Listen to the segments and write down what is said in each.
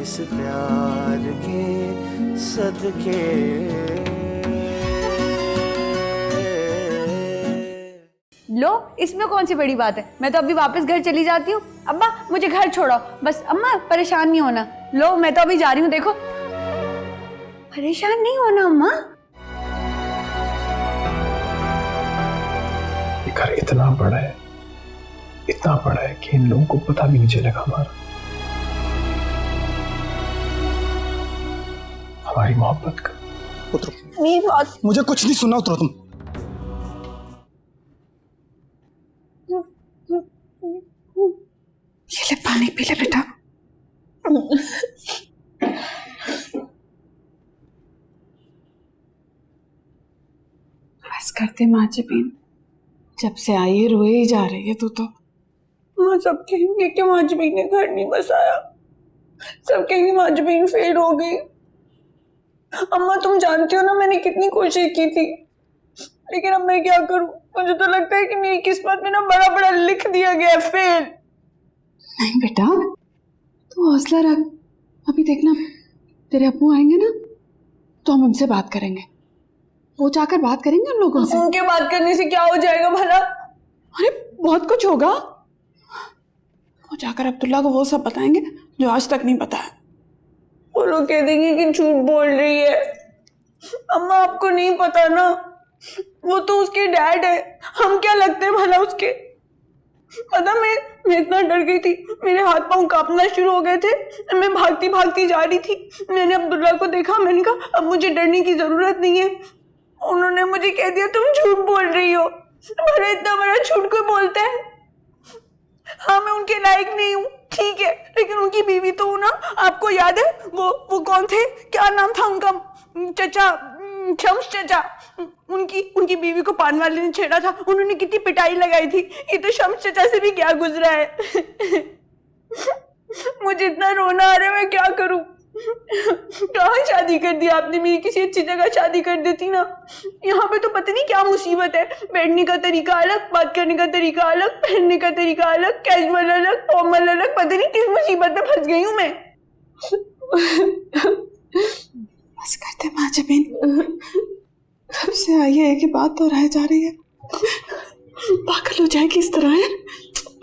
इस प्यार के सदके। लो, इसमें कौन सी बड़ी बात है, मैं तो अभी वापस घर चली जाती हूँ। अब्बा मुझे घर छोड़ो बस, अम्मा परेशान नहीं होना। लो मैं तो अभी जा रही हूँ, देखो। परेशान नहीं होना अम्मा। घर इतना बड़ा है, इतना बड़ा है कि इन लोगों को पता भी नहीं चलेगा हमारी मोहब्बत का। उतरो, मुझे कुछ नहीं सुनना, उतरो तुम। ये ले पानी पी ले बेटा। बस करते माजबीन, जब से आई है रोए ही जा रही है तू तो। माँ सब कहेंगे कि माजबीन ने घर नहीं बसाया, सब कहेंगे माजबीन फेल हो गई। अम्मा तुम जानती हो ना मैंने कितनी कोशिश की थी, लेकिन अब मैं क्या करूं। मुझे तो लगता है कि मेरी किस्मत में ना बड़ा बड़ा लिख दिया गया है फेल। नहीं बेटा तू हौसला रख, अभी देखना तेरे अब्बू आएंगे ना तो हम उनसे बात करेंगे, वो जाकर बात करेंगे उन लोगों से। उनके बात करने से क्या हो जाएगा भला? अरे बहुत कुछ होगा, वो जाकर अब्दुल्ला को वो सब बताएंगे जो आज तक नहीं बताया। वो लोग कह देंगे कि झूठ बोल रही है। अम्मा आपको नहीं पता ना, वो तो उसके डैड है, हम क्या लगते हैं भला उसके। पता मैं इतना डर गई थी, मेरे हाथ पांव कांपना शुरू हो गए थे। मैं भागती भागती जा रही थी, मैंने अब्दुल्ला को देखा, मैंने कहा अब मुझे डरने की जरूरत नहीं है। उन्होंने मुझे कह दिया तुम झूठ बोल रही हो। भला इतना बड़ा झूठ कोई बोलता है? हाँ मैं उनके लायक नहीं हूँ ठीक है, लेकिन उनकी बीवी तो हूँ ना। आपको याद है वो कौन थे, क्या नाम था उनका, चचा, शम्स चचा। उनकी बीवी को पान वाले ने छेड़ा था, उन्होंने कितनी पिटाई लगाई थी। ये तो शम्स चचा से भी क्या गुजरा है। मुझे इतना रोना आ रहा है, मैं क्या करूं। कहाँ शादी कर दी आपने मेरी, किसी अच्छी जगह शादी कर देती ना। यहाँ पे तो पता नहीं क्या मुसीबत है, बैठने का तरीका अलग, बात करने का तरीका अलग, पहनने का तरीका अलग, कैजुअल अलग, फॉर्मल अलग, पता नहीं किस मुसीबत में फंस गई हूँ मैं। बस करते माजबीन, कब से आई है कि बात तो रह जा रही है, पागल हो जाएगी इस तरह है।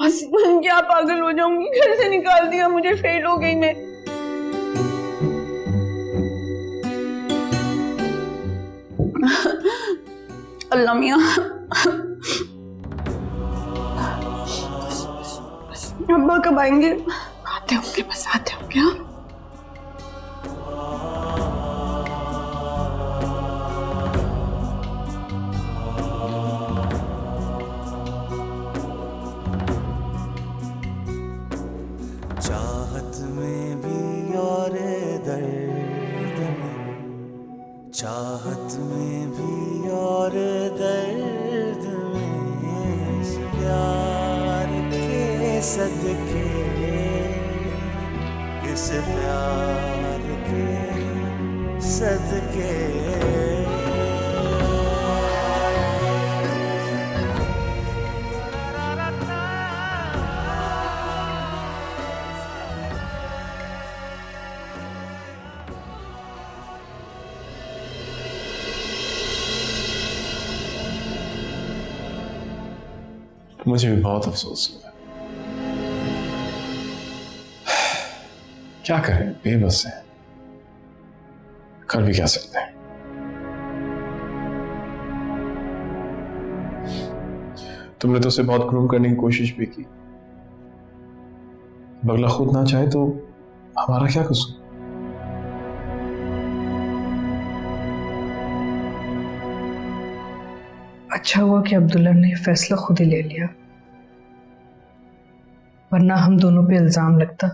बस क्या पागल हो जाऊंगी, घर से निकाल दिया मुझे, फेल हो गई मैं। अल्लाह मियाँ, अब्बा कब आएंगे? आते होंगे, बस आते होंगे। हाँ चाहत में भी और दर्द में, चाहत में भी और दर्द में, इस प्यार के सदके, इस प्यार के सदके। मुझे भी बहुत अफसोस हुआ। क्या करें, बेबस हैं, कर भी क्या सकते हैं। तुमने तो उसे बहुत ग्रूम करने की कोशिश भी की, बगला खुद ना चाहे तो हमारा क्या कसूर। अच्छा हुआ कि अब्दुल्ला ने यह फैसला खुद ही ले लिया, वरना हम दोनों पे इल्जाम लगता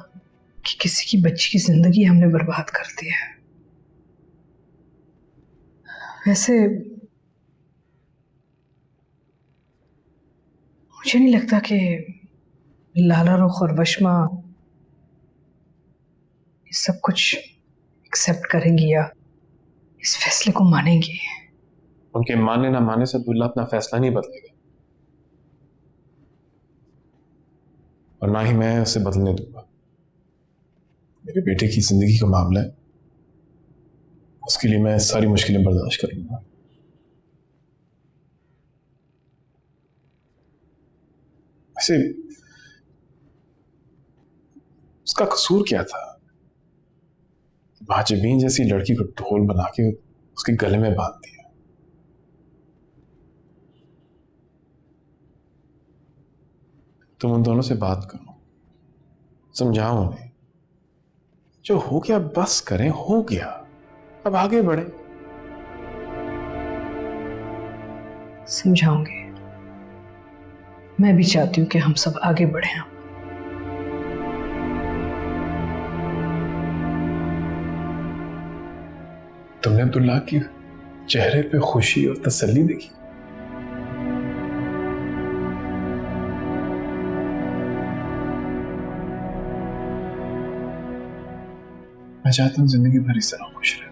कि किसी की बच्ची की जिंदगी हमने बर्बाद कर दी है। वैसे मुझे नहीं लगता कि लाला रुख और वशमा ये सब कुछ एक्सेप्ट करेंगी या इस फैसले को मानेंगी। उनके मानने ना मानने से अब्दुल्ला अपना फैसला नहीं बदलेगा, और ना ही मैं उसे बदलने दूंगा। मेरे बेटे की जिंदगी का मामला है, उसके लिए मैं सारी मुश्किलें बर्दाश्त कर लूंगा। वैसे उसका कसूर क्या था? भाजबीन जैसी लड़की को ढोल बना के उसके गले में बांध दिया। तुम उन दोनों से बात करो, समझाओ उन्हें, जो हो गया बस करें, हो गया, अब आगे बढ़े। समझाऊंगी। मैं भी चाहती हूँ कि हम सब आगे बढ़ें। तुमने अब्दुल्ला के चेहरे पे खुशी और तसल्ली देखी? मैं चाहता हूं जिंदगी भर इस तरह खुश रहे।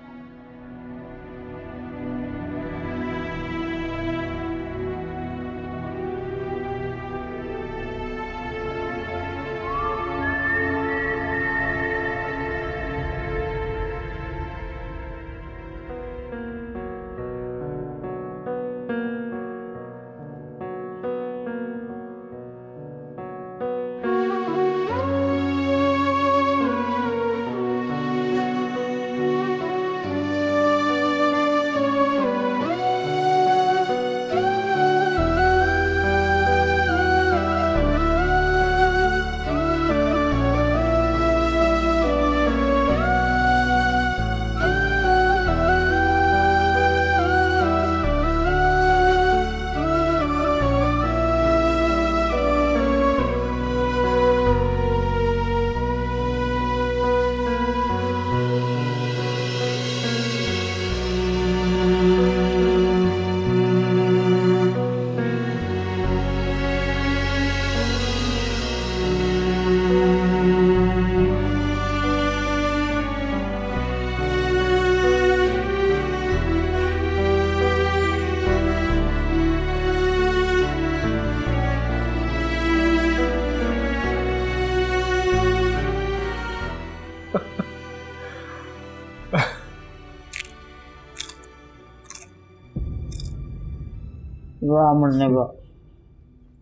वाह मुन्ने वाह,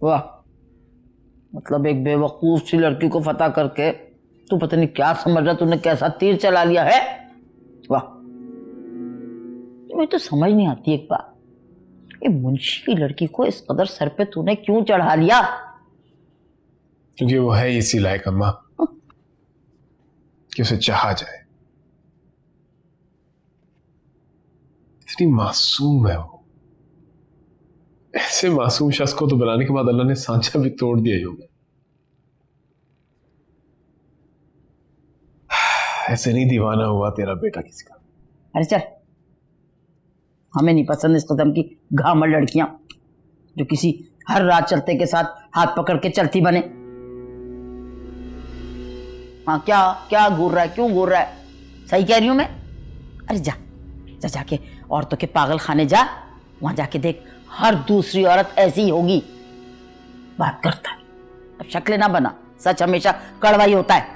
वाह। मतलब एक बेवकूफ सी लड़की को फतह करके तू पता नहीं क्या समझ रहा, तूने कैसा तीर चला लिया है। वाह, मुझे तो समझ नहीं आती एक बात, ये मुंशी की लड़की को इस कदर सर पे तूने क्यों चढ़ा लिया? क्योंकि वो है इसी लायक अम्मा कि उसे चाहा जाए। इतनी मासूम है वो। ऐसे मासूम शख्स को तो बनाने के बाद अल्लाह ने सांचा भी तोड़ दिया ही होगा। ऐसे नहीं दीवाना हुआ तेरा बेटा किसी का। अरे चल, हमें नहीं पसंद इस कदम की घामल लड़कियां जो किसी हर रात चलते के साथ हाथ पकड़ के चलती बने। हाँ, क्या क्या घूर रहा है, क्यों घूर रहा है? सही कह रही हूं मैं? अरे जा जा जाके औरतों के पागल खाने जा, वहां जाके देख, हर दूसरी औरत ऐसी ही होगी। बात करता है, अब शक्लें ना बना, सच हमेशा कड़वा ही होता है।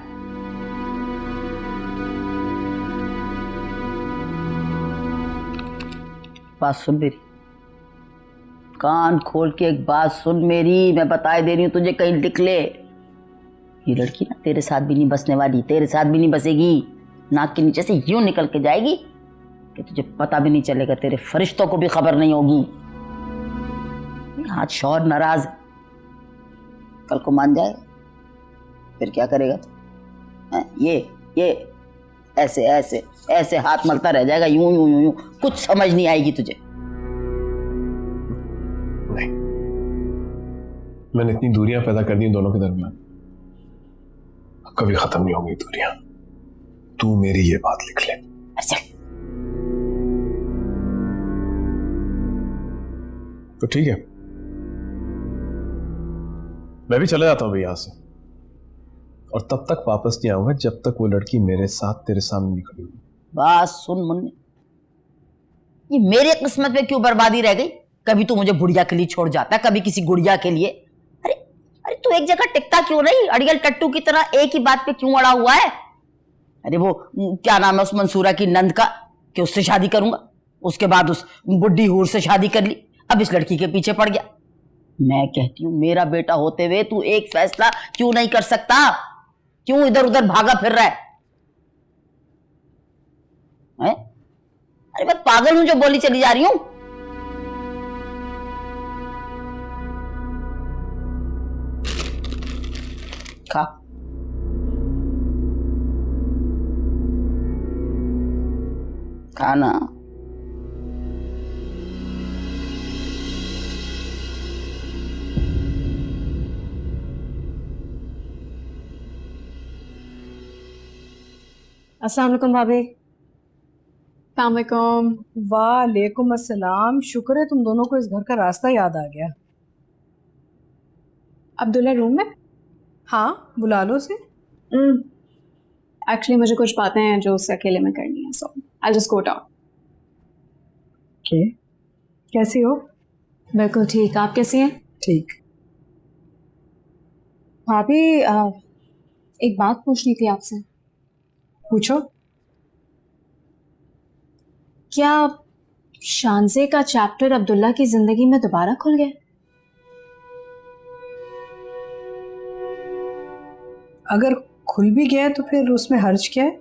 बात सुन मेरी, कान खोल के एक बात सुन मेरी, मैं बताए दे रही हूं तुझे, कहीं लिख ले। ये लड़की ना तेरे साथ भी नहीं बसने वाली, तेरे साथ भी नहीं बसेगी। नाक के नीचे से यूं निकल के जाएगी कि तुझे पता भी नहीं चलेगा, तेरे फरिश्तों को भी खबर नहीं होगी। आज शौहर नाराज है, कल को मान जाए फिर क्या करेगा तू? ये ऐसे ऐसे ऐसे हाथ मलता रह जाएगा, यूं यूं यूं यूं, कुछ समझ नहीं आएगी तुझे। नहीं, मैंने इतनी दूरियां पैदा कर दी दोनों के दरमियान, कभी खत्म नहीं होंगी दूरियां। तू मेरी ये बात लिख ले। अच्छा तो ठीक है, मैं भी चला जाता हूं भैया से, और तब तक वापस नहीं आऊंगा जब तक वो लड़की मेरे साथ तेरे सामने नहीं खड़ी होगी। बात सुन मुन्ने, ये मेरे किस्मत में क्यों बर्बादी रह गई? कभी तू मुझे बुढ़िया के लिए छोड़ जाता है, कभी किसी गुड़िया के लिए। अरे अरे तू एक जगह टिकता क्यों नहीं? अड़ियल टट्टू की तरह एक ही बात पे क्यों अड़ा हुआ है? अरे वो क्या नाम है उस मंसूरा की नंद का, कि उससे शादी करूंगा, उसके बाद उस बुड्ढी हूर से शादी कर ली, अब इस लड़की के पीछे पड़ गया। मैं कहती हूँ मेरा बेटा होते हुए तू एक फैसला क्यों नहीं कर सकता? क्यों इधर उधर भागा फिर रहा है? अरे मैं पागल हूं जो बोली चली जा रही हूं? खा। खाना। अस्सलाम वालेकुम भाभी। सलाम। वालेकुम अस्सलाम। शुक्र है तुम दोनों को इस घर का रास्ता याद आ गया। अब्दुल्ला रूम में? हाँ, बुला लो उसे। एक्चुअली मुझे कुछ बातें हैं जो उससे अकेले में करनी है, so I just go down. Okay, कैसी हो? बिल्कुल ठीक, आप कैसी हैं? ठीक। भाभी एक बात पूछनी थी आपसे। पूछो। क्या शानज़े का चैप्टर अब्दुल्ला की जिंदगी में दोबारा खुल गया? अगर खुल भी गया है तो फिर उसमें हर्ज क्या है?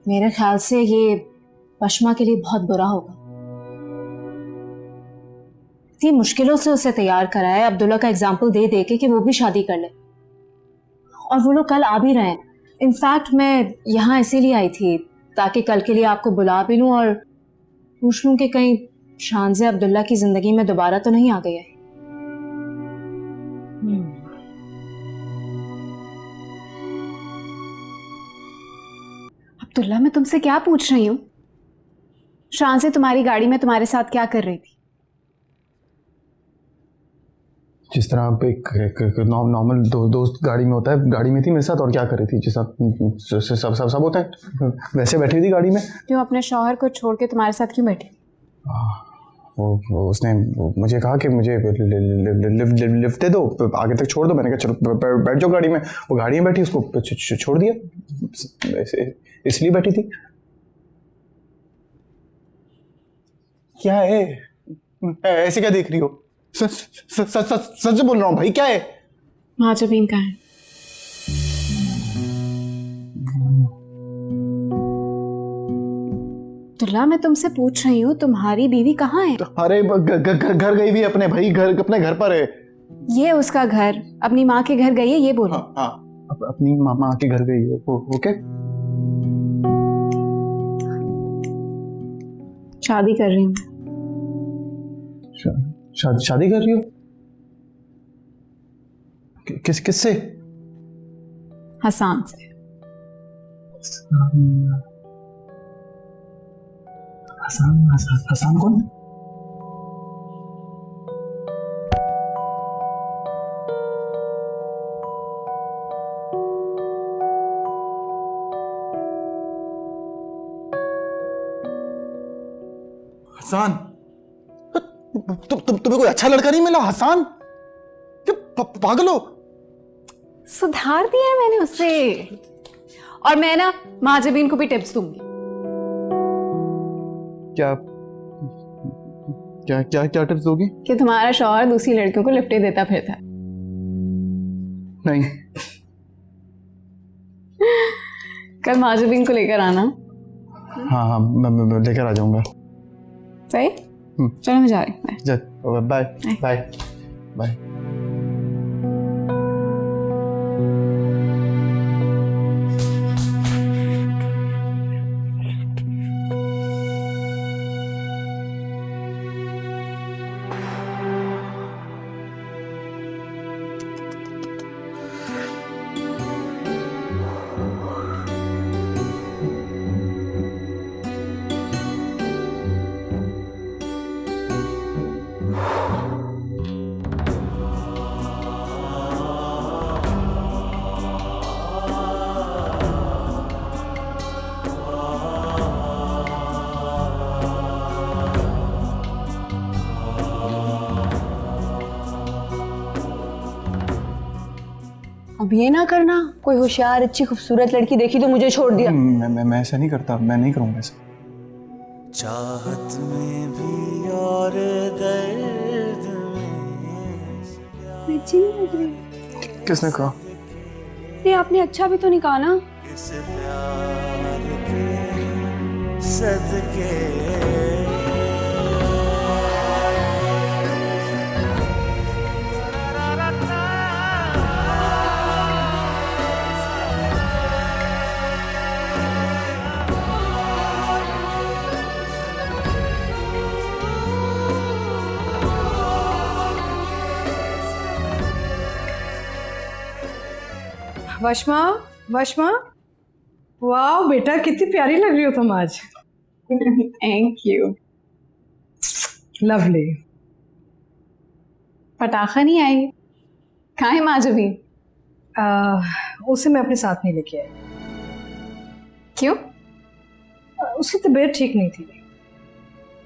मेरे ख्याल से ये पश्मा के लिए बहुत बुरा होगा। इतनी मुश्किलों से उसे तैयार कराया अब्दुल्ला का एग्जाम्पल दे दे के कि वो भी शादी कर ले, और वो लोग कल आ भी रहे हैं। इनफैक्ट मैं यहाँ इसीलिए आई थी ताकि कल के लिए आपको बुला भी लूँ और पूछ लूँ कि कहीं शानज़े अब्दुल्ला की जिंदगी में दोबारा तो नहीं आ गई है। अब्दुल्ला, मैं तुमसे क्या पूछ रही हूँ? शानज़े तुम्हारी गाड़ी में तुम्हारे साथ क्या कर रही थी? जिस तरह आप एक नॉर्मल दोस्त गाड़ी में होता है, गाड़ी में थी मेरे साथ, और क्या कर रही थी? जिस सब होता है वैसे बैठी हुई थी गाड़ी में। क्यों अपने शौहर को छोड़ के तुम्हारे साथ क्यों बैठी? वो उसने मुझे कहा कि मुझे लिफ्ट दे दो, आगे तक छोड़ दो। मैंने कहा चलो बैठ जाओ गाड़ी में। वो गाड़ी में बैठी, उसको छोड़ दिया, इसलिए बैठी थी। क्या है ऐसे, क्या देख रही हो? सच बोल रहा हूँ भाई, क्या है? महाजबीन कहाँ है? अब्दुल्ला, मैं तुमसे पूछ रही हूँ तुम्हारी बीवी कहाँ है? अरे घर गई भी अपने भाई, अपने घर पर है। ये उसका घर, अपनी माँ के घर गई है, ये बोलो। हाँ, अपनी मामा के घर गई है। ओके, शादी कर रही हूँ। शादी कर रही हो? किससे? हसान से। हसान कौन? हसान? तुम्हें कोई अच्छा लड़का नहीं मिला? हसान क्या पागल हो? सुधार दिया है मैंने उससे, और मैं ना महाजबीन को भी टिप्स दूंगी। क्या क्या क्या क्या टिप्स दोगी? कि तुम्हारा शौहर दूसरी लड़कियों को लिफ्टें देता फिरता। नहीं, कल महाजबीन को लेकर आना। हाँ मैं लेकर आ जाऊंगा। सही? चलो मैं जा रही हूँ। Bye bye bye. अब ये ना करना, कोई होशियार अच्छी खूबसूरत लड़की देखी तो मुझे छोड़ दिया। मैं ऐसा नहीं करता, मैं नहीं करूँगा ऐसा। चाहत में भी और दर्द में मैं अच्छी नहीं लग रही? किसने कहा? नहीं, आपने अच्छा भी तो नहीं कहा ना। किस प्यार के सदके वशमा, वशमा, वाह बेटा कितनी प्यारी लग रही हो तुम आज। Thank you. लवली। पटाखा नहीं आई? कहाँ है माजवी? उसे मैं अपने साथ नहीं लेके आई। क्यों? उसकी तबीयत ठीक नहीं थी।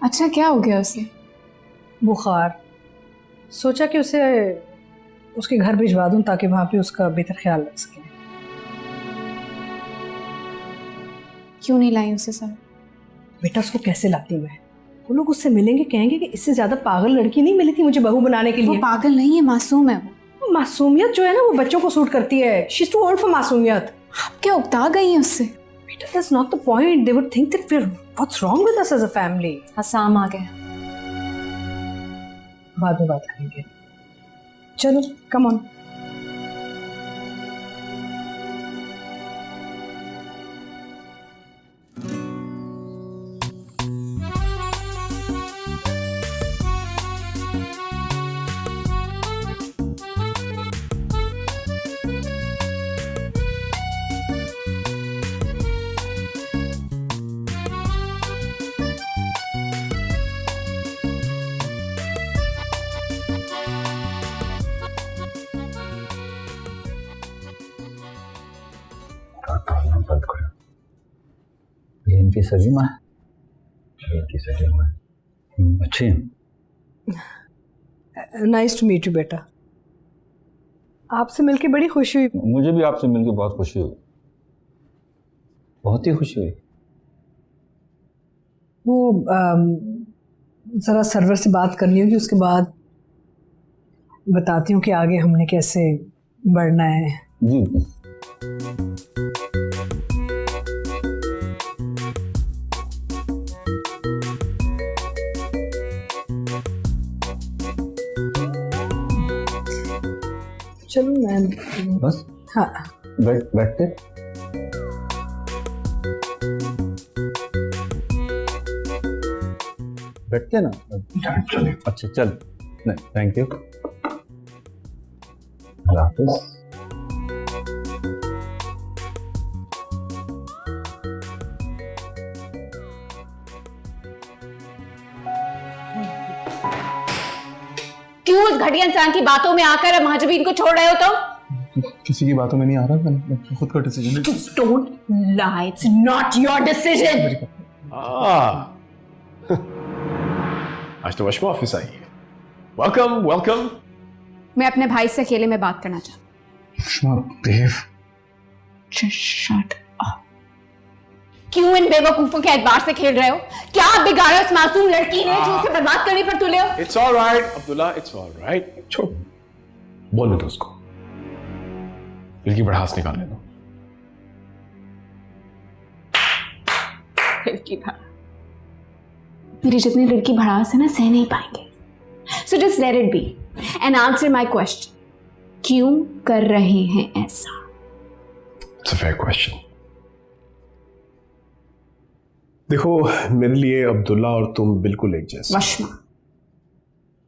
अच्छा, क्या हो गया उसे? बुखार। सोचा कि उसे उसके घर भिजवा दूं ताकि वहाँ पे उसका बेहतर ख्याल रख सके। क्यों नहीं लाई उसे सर? बेटा उसको कैसे लाती मैं? वो लोग उससे मिलेंगे, कहेंगे कि इससे ज्यादा पागल लड़की नहीं मिली थी मुझे बहू बनाने के वो लिए। पागल नहीं है, मासूम है वो। मासूमियत जो है ना वो बच्चों को सूट करती है। She is too old for मासूमियत। आप क्या उकता गई हैं उससे? बेटा that's not the point. They would think that we are what's wrong with us as a family. Hasam आ गया। बाद में बात करेंगे। चलो कम ऑन। बंद करो। ये इनकी सगी माँ है? इनकी सगी माँ है। अच्छी है। नाइस टू मीट यू बेटा। आपसे मिलके बड़ी खुशी हुई। मुझे भी आपसे मिलकर बहुत खुशी हुई, बहुत ही खुशी हुई। वो जरा सर्वर से बात करनी होगी, उसके बाद बताती हूँ कि आगे हमने कैसे बढ़ना है। जी चलो मैं बस। हाँ बैठते। बैठते ना। अच्छा चल। नहीं थैंक यू। अल्लाह हाफिज़। क्यों उस घटिया इंसान की बातों में आकर महाजबीन को छोड़ रहे हो तुम? किसी की बातों में नहीं आ रहा, मैं खुद का decision. Don't lie. It's not your decision. आज तो वशमा ऑफिस आई है। Welcome welcome. मैं अपने भाई से अकेले में बात करना चाहती behave. हूँ। Shut up. क्यों इन बेवकूफों के एतबार से खेल रहे हो? क्या बिगाड़ा उस मासूम लड़की ने जो उसे बर्बाद करने पर तुले हो? It's alright Abdullah, it's alright. छोड़, बोलने दो उसको, दिल की भड़ास निकालने दो। लड़की भड़ास, मेरी जितनी लड़की भड़ास है ना, सह नहीं पाएंगे। So just let it be and answer my question. क्यों कर रहे हैं ऐसा? It's a fair question. देखो, मेरे लिए अब्दुल्ला और तुम बिल्कुल एक जैसे। वशमा।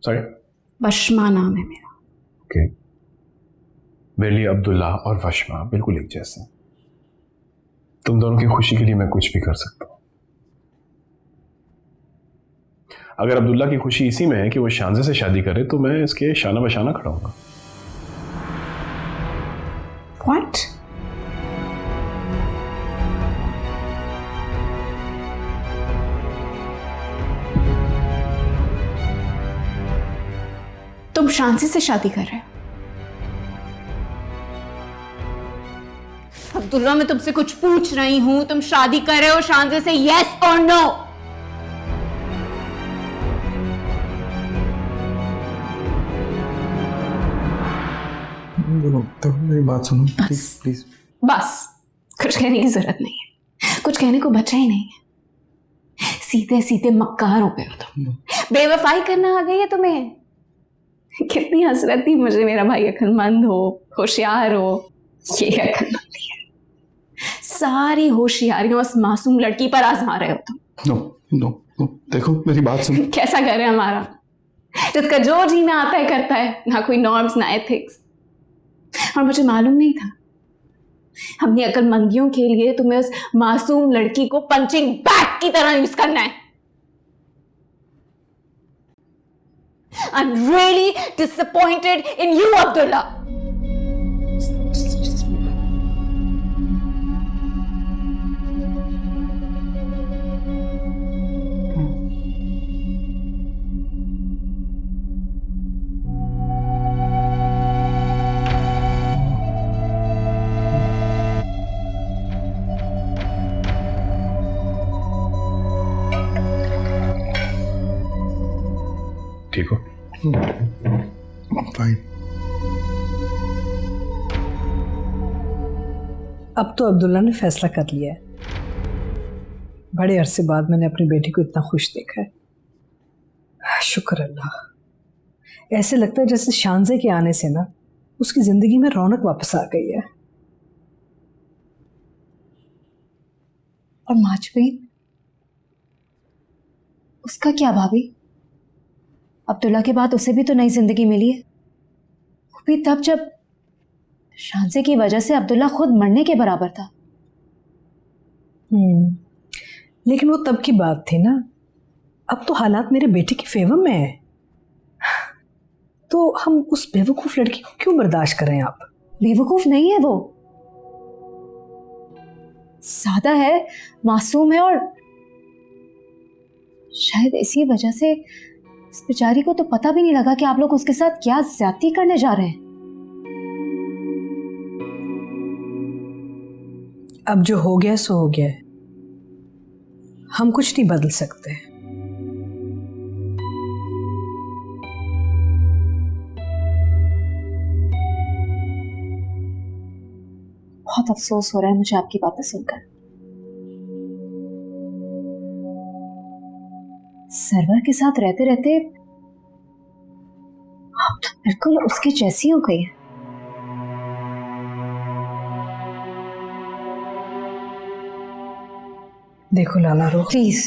सॉरी? वशमा नाम है मेरा। ओके। मेरे लिए अब्दुल्ला और वशमा बिल्कुल एक जैसे। तुम दोनों की खुशी के लिए मैं कुछ भी कर सकता हूं। अगर अब्दुल्ला की खुशी इसी में है कि वो शानज़े से शादी करे, तो मैं इसके शाना बशाना खड़ा हूंगा। What? तुम शांति से शादी कर रहे हो? अब्दुल्ला, मैं तुमसे कुछ पूछ रही हूँ, तुम शादी कर रहे हो शांजे से, यस और नो? तो मेरी बात सुनो प्लीज प्लीज। बस, कुछ कहने की जरूरत नहीं है, कुछ कहने को बचा ही नहीं है। सीधे सीधे मक्कार हो गए हो तुम। बेवफाई करना आ गई है तुम्हें। कितनी हसरत थी मुझे मेरा भाई अक्लमंद हो, होशियार हो। ये अक्लमंदी है। सारी होशियारियां उस मासूम लड़की पर आजमा रहे हो तुम। नो नो नो, देखो मेरी बात सुनो। कैसा घर है हमारा, जिसका जो जी में आता है करता है, ना कोई नॉर्म्स ना एथिक्स। और मुझे मालूम नहीं था अपनी अक्लमंदियों के लिए तुम्हें उस मासूम लड़की को पंचिंग बैग की तरह यूज करना है। I'm really disappointed in you, Abdullah. ठीक हो? फाइन। अब तो अब्दुल्ला ने फैसला कर लिया है। बड़े अरसे बाद मैंने अपनी बेटी को इतना खुश देखा है। शुक्र अल्लाह। ऐसे लगता है जैसे शांजे के आने से ना उसकी जिंदगी में रौनक वापस आ गई है। और माजबीन, उसका क्या भाभी? अब्दुल्ला के बाद उसे भी तो नई जिंदगी मिली है, वो भी तब जब शांजे की वजह से अब्दुल्ला खुद मरने के बराबर था। लेकिन वो तब की बात थी ना, अब तो हालात मेरे बेटे के फेवर में है। तो हम उस बेवकूफ लड़की को क्यों बर्दाश्त करें? आप बेवकूफ नहीं है वो, सादा है, मासूम है, और शायद इसी वजह से इस बेचारी को तो पता भी नहीं लगा कि आप लोग उसके साथ क्या ज्यादती करने जा रहे हैं। अब जो हो गया सो हो गया है, हम कुछ नहीं बदल सकते। बहुत अफसोस हो रहा है मुझे आपकी बातें सुनकर। सरवर के साथ रहते रहते आप तो बिल्कुल उसकी जैसी हो गई है। देखो लाला रो, प्लीज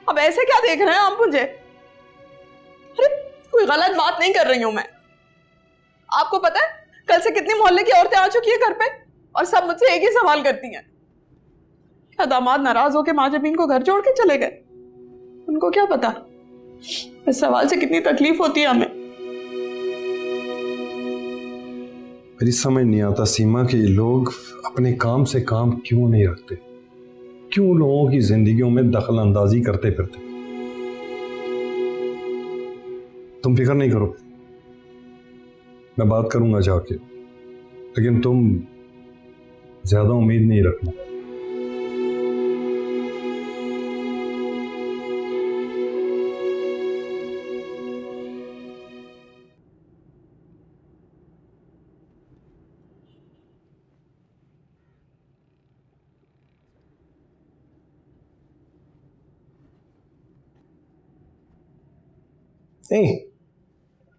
अब ऐसे क्या देख रहे हैं आप मुझे? अरे कोई गलत बात नहीं कर रही हूं मैं। आपको पता है कल से कितनी मोहल्ले की औरतें आ चुकी है घर पे, और सब मुझसे एक ही सवाल करती हैं, क्या दामाद नाराज होकर माजबीन को घर छोड़ के चले गए? उनको क्या पता इस सवाल से कितनी तकलीफ होती है हमें। मेरी समझ नहीं आता सीमा कि ये लोग अपने काम से काम क्यों नहीं रखते, क्यों लोगों की जिंदगियों में दखल अंदाजी करते फिरते। तुम फिक्र नहीं करो, मैं बात करूंगा जाके, लेकिन तुम ज्यादा उम्मीद नहीं रखना। ए,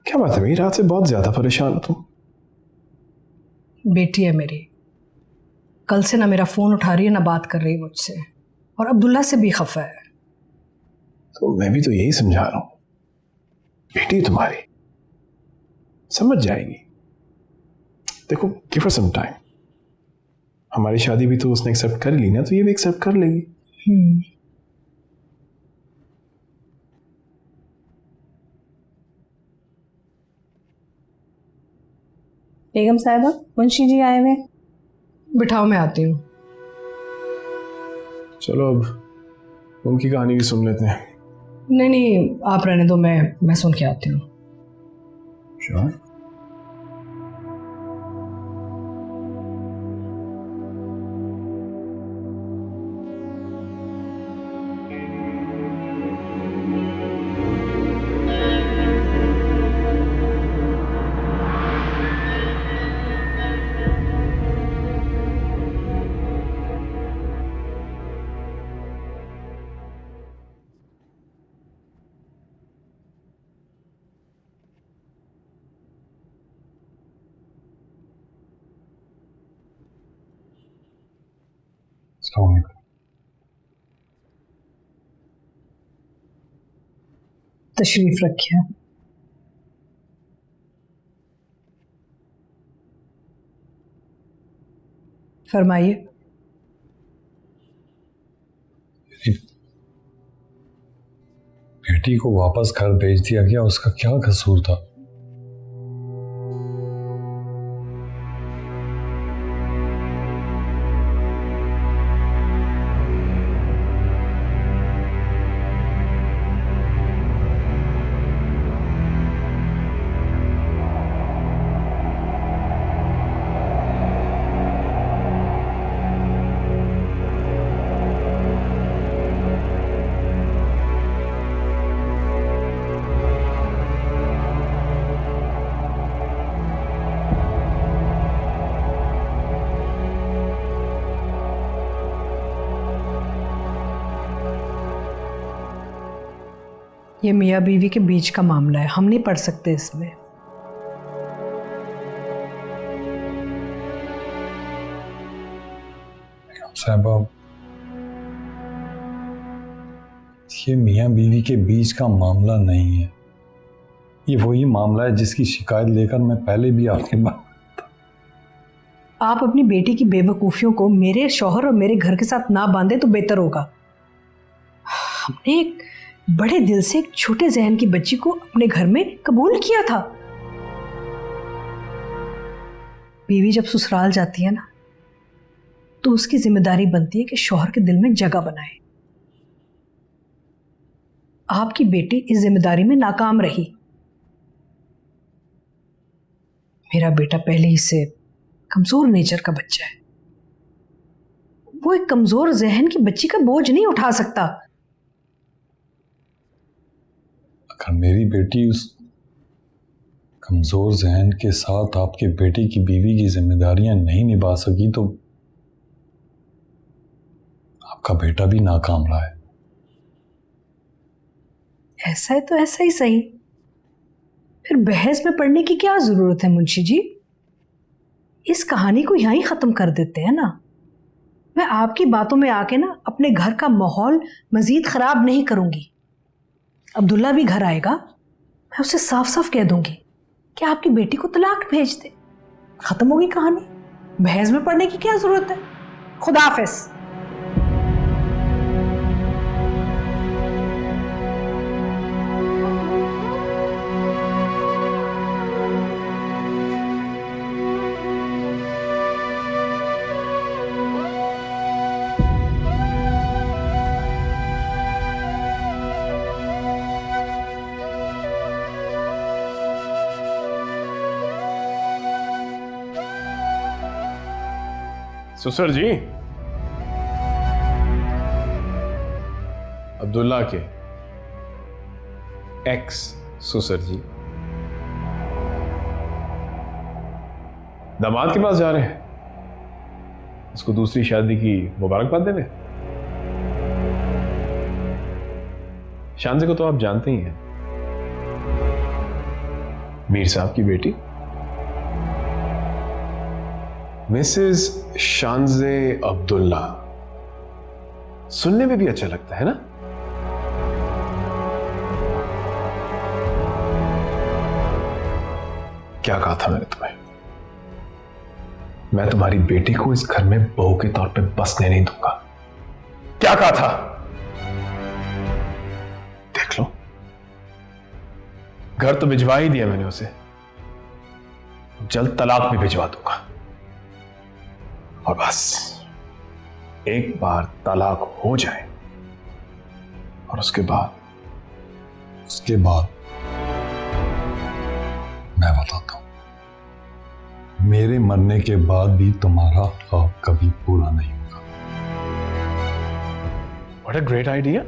क्या बात है भाई, रात से बहुत ज्यादा परेशान हो तुम? बेटी है मेरी, कल से ना मेरा फोन उठा रही है ना बात कर रही है मुझसे, और अब्दुल्ला से भी खफा है। तो मैं भी तो यही समझा रहा हूं, बेटी तुम्हारी समझ जाएगी। देखो गिव हर सम टाइम, हमारी शादी भी तो उसने एक्सेप्ट कर ली ना, तो ये भी एक्सेप्ट कर लेगी। बेगम साहिबा, मुंशी जी आए हुए हैं। बिठाओ, मैं आती हूँ। चलो अब उनकी कहानी भी सुन लेते हैं। नहीं नहीं, आप रहने दो, मैं सुन के आती हूँ। श्योर। तशरीफ रखिए। फरमाइए। बेटी को वापस घर भेज दिया गया, उसका क्या कसूर था? ये मियाँ बीवी के बीच का मामला है, हम नहीं पढ़ सकते इसमें। साहबा, ये मियाँ बीवी के बीच का मामला नहीं है। ये वही मामला है जिसकी शिकायत लेकर मैं पहले भी आपके पास। आप अपनी बेटी की बेवकूफ़ियों को मेरे शौहर और मेरे घर के साथ ना बांधे तो बेहतर होगा। हमने एक बड़े दिल से एक छोटे जहन की बच्ची को अपने घर में कबूल किया था। बीवी जब ससुराल जाती है ना, तो उसकी जिम्मेदारी बनती है कि शौहर के दिल में जगह बनाए। आपकी बेटी इस जिम्मेदारी में नाकाम रही। मेरा बेटा पहले ही से कमजोर नेचर का बच्चा है। वो एक कमजोर जहन की बच्ची का बोझ नहीं उठा सकता। अगर मेरी बेटी उस कमजोर जहन के साथ आपके बेटे की बीवी की जिम्मेदारियां नहीं निभा सकी तो आपका बेटा भी नाकाम रहा है। ऐसा है तो ऐसा ही सही, फिर बहस में पड़ने की क्या जरूरत है मुंशी जी। इस कहानी को यहीं खत्म कर देते हैं ना। मैं आपकी बातों में आके ना अपने घर का माहौल मजीद खराब नहीं करूंगी। अब्दुल्ला भी घर आएगा, मैं उसे साफ साफ कह दूंगी कि आपकी बेटी को तलाक भेज दे। खत्म होगी कहानी, बहस में पड़ने की क्या जरूरत है। खुदा हाफिज। सुसर जी, अब्दुल्ला के एक्स सुसर जी दामाद के पास जा रहे हैं, उसको दूसरी शादी की मुबारकबाद देने। शानजे को तो आप जानते ही हैं, मीर साहब की बेटी मिसेस शानजे अब्दुल्ला। सुनने में भी अच्छा लगता है ना। क्या कहा था मैंने तुम्हें? मैं तुम्हारी बेटी को इस घर में बहू के तौर पे बसने नहीं दूंगा। क्या कहा था? देख लो, घर तो भिजवा ही दिया मैंने उसे। जल्द तलाक भी भिजवा दूंगा। और बस एक बार तलाक हो जाए और उसके बाद मैं बताता हूं, मेरे मरने के बाद भी तुम्हारा ख्वाब कभी पूरा नहीं होगा। What a great idea.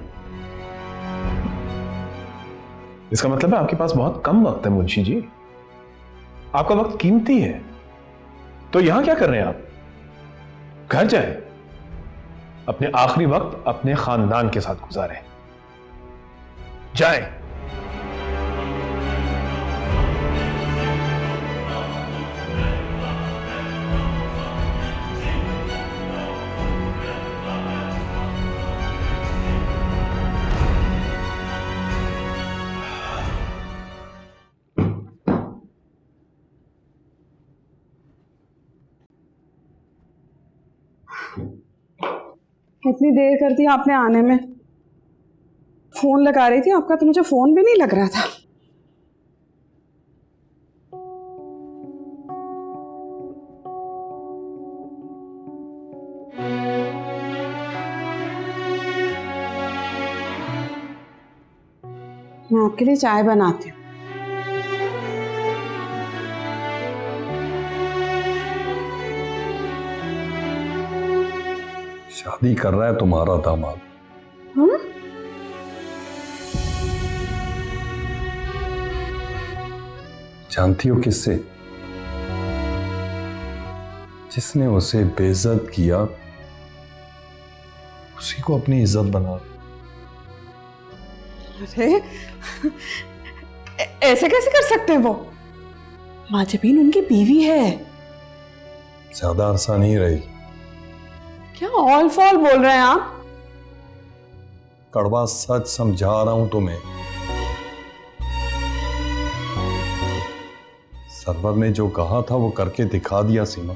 इसका मतलब है आपके पास बहुत कम वक्त है मुंशी जी, आपका वक्त कीमती है। तो यहां क्या कर रहे हैं आप? घर जाएं, अपने आखिरी वक्त अपने खानदान के साथ गुजारें। जाएं। इतनी देर कर दी आपने आने में। फोन लगा रही थी आपका, तो मुझे फोन भी नहीं लग रहा था। मैं आपके लिए चाय बनाती हूँ। शादी कर रहा है तुम्हारा दामाद। जानती हो किससे? जिसने उसे बेइज्जत किया उसी को अपनी इज्जत बना। अरे ऐसे कैसे कर सकते हैं वो? माजबीन उनकी बीवी है। ज्यादा अरसा नहीं रही। क्या ऑल फॉल बोल रहे हैं आप? कड़वा सच समझा रहा हूं तुम्हें। सरवर ने जो कहा था वो करके दिखा दिया सीमा।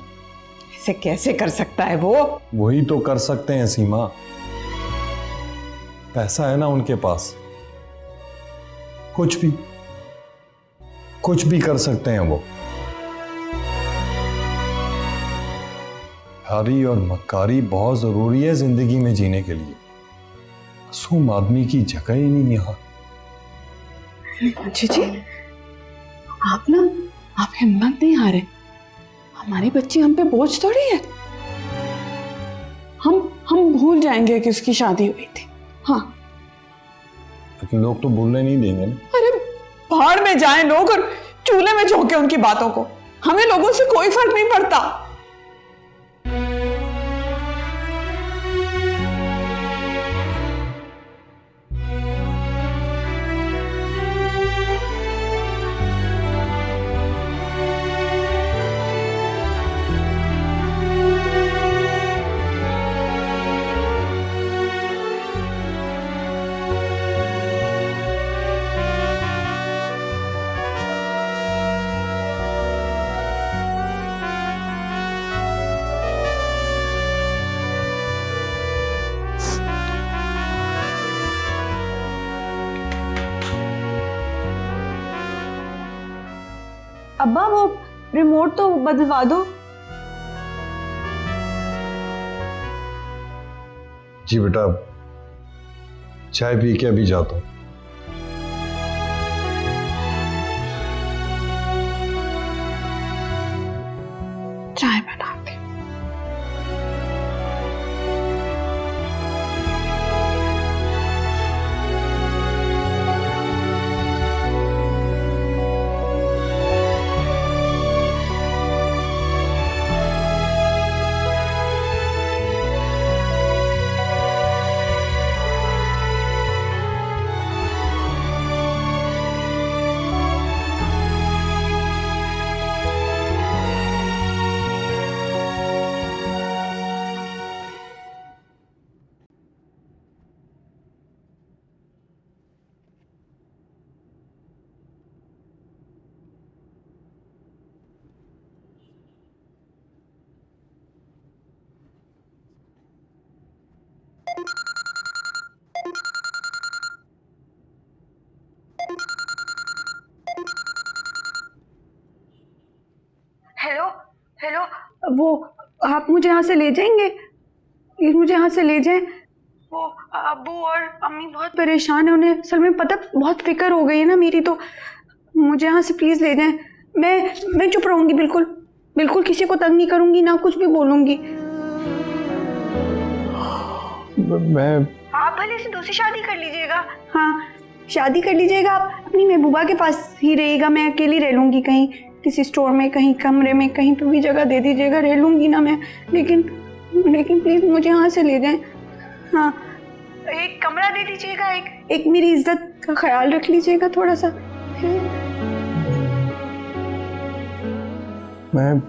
ऐसे कैसे कर सकता है वो? वही तो कर सकते हैं सीमा, पैसा है ना उनके पास, कुछ भी कर सकते हैं वो। हारी और मक्कारी बहुत जरूरी है जिंदगी में जीने के लिए। मासूम आदमी की जगह ही नहीं यहाँ। जी आप हिम्मत नहीं हारे। हमारी बच्ची हम पे बोझ थोड़ी है। हम भूल जाएंगे कि उसकी शादी हुई थी। हाँ, लेकिन लोग तो भूलने नहीं देंगे ना। अरे भाड़ में जाएं लोग और चूल्हे में झोंके उनकी बातों को। हमें लोगों से कोई फर्क नहीं पड़ता। अब्बा वो रिमोट तो बदलवा दो। जी बेटा, चाय पी के अभी जाता हूं। चाय बनाते। हेलो हेलो, वो आप मुझे यहाँ से ले जाएंगे प्लीज, मुझे यहाँ से ले जाएं। वो अब्बू और अम्मी बहुत परेशान है, उन्हें असल में पता बहुत फिक्र हो गई है ना मेरी, तो मुझे यहाँ से प्लीज ले जाएं। मैं चुप रहूंगी, बिल्कुल बिल्कुल किसी को तंग नहीं करूंगी, ना कुछ भी बोलूंगी। मैं आप भले से दूसरी शादी कर लीजिएगा, हाँ शादी कर लीजिएगा, आप अपनी महबूबा के पास ही रहिएगा, मैं अकेली रह लूंगी, कहीं किसी स्टोर में, कहीं कमरे में, कहीं पे भी जगह दे दीजिएगा, रह लूंगी ना मैं। लेकिन प्लीज मुझे यहाँ से ले जाएं। हाँ एक कमरा दे दीजिएगा, एक मेरी इज्जत का ख्याल रख लीजिएगा थोड़ा सा। मैं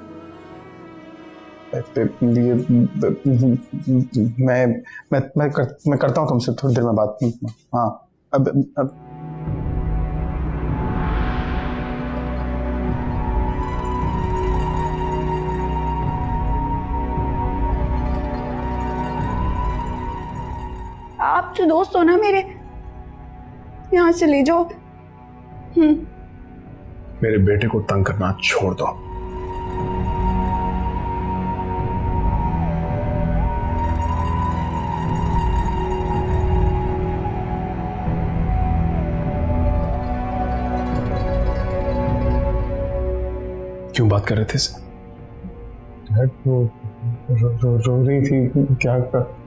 करता हूँ तुमसे थोड़ी देर में बात। हाँ अब आप जो दोस्त हो ना मेरे, यहाँ से ले जाओ। मेरे बेटे को तंग करना छोड़ दो। क्यों बात कर रहे थे इससे? रो रही थी, क्या कर।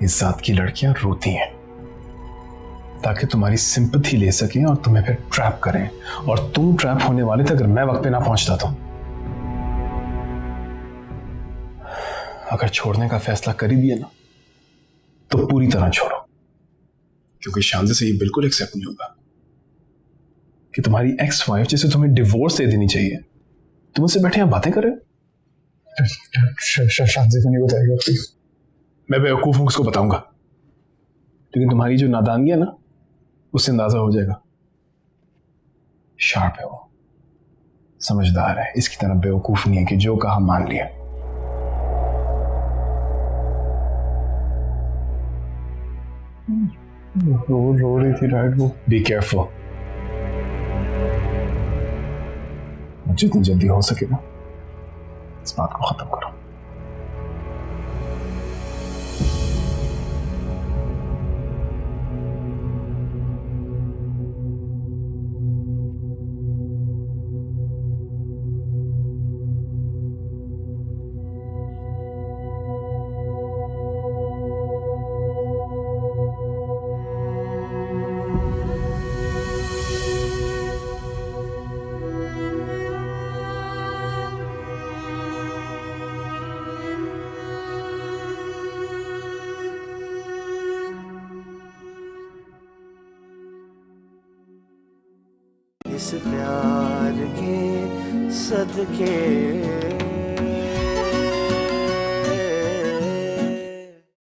इस जात की लड़कियां रोती हैं ताकि तुम्हारी सिंपैथी ले सकें और तुम्हें फिर ट्रैप करें, और तुम ट्रैप होने वाले थे अगर मैं वक्त पे ना पहुंचता तो। अगर छोड़ने का फैसला कर ही दिया ना तो पूरी तरह छोड़ो, क्योंकि शांति से ये बिल्कुल एक्सेप्ट नहीं होगा कि तुम्हारी एक्स वाइफ जिसे तुम्हें डिवोर्स दे देनी चाहिए, तुम उससे बैठे यहां बातें कर रहे हो। शांति को नहीं बताएगा प्लीज। मैं बेवकूफ हूं, उसको बताऊंगा, लेकिन तुम्हारी जो नादानगी है ना उससे अंदाजा हो जाएगा। शार्प है वो, समझदार है, इसकी तरह बेवकूफ नहीं है कि जो कहा मान लिया। रो रही थी राइट वो। बी केयरफुल, जितनी जल्दी हो सके ना इस बात को खत्म करो। इस प्यार के सदके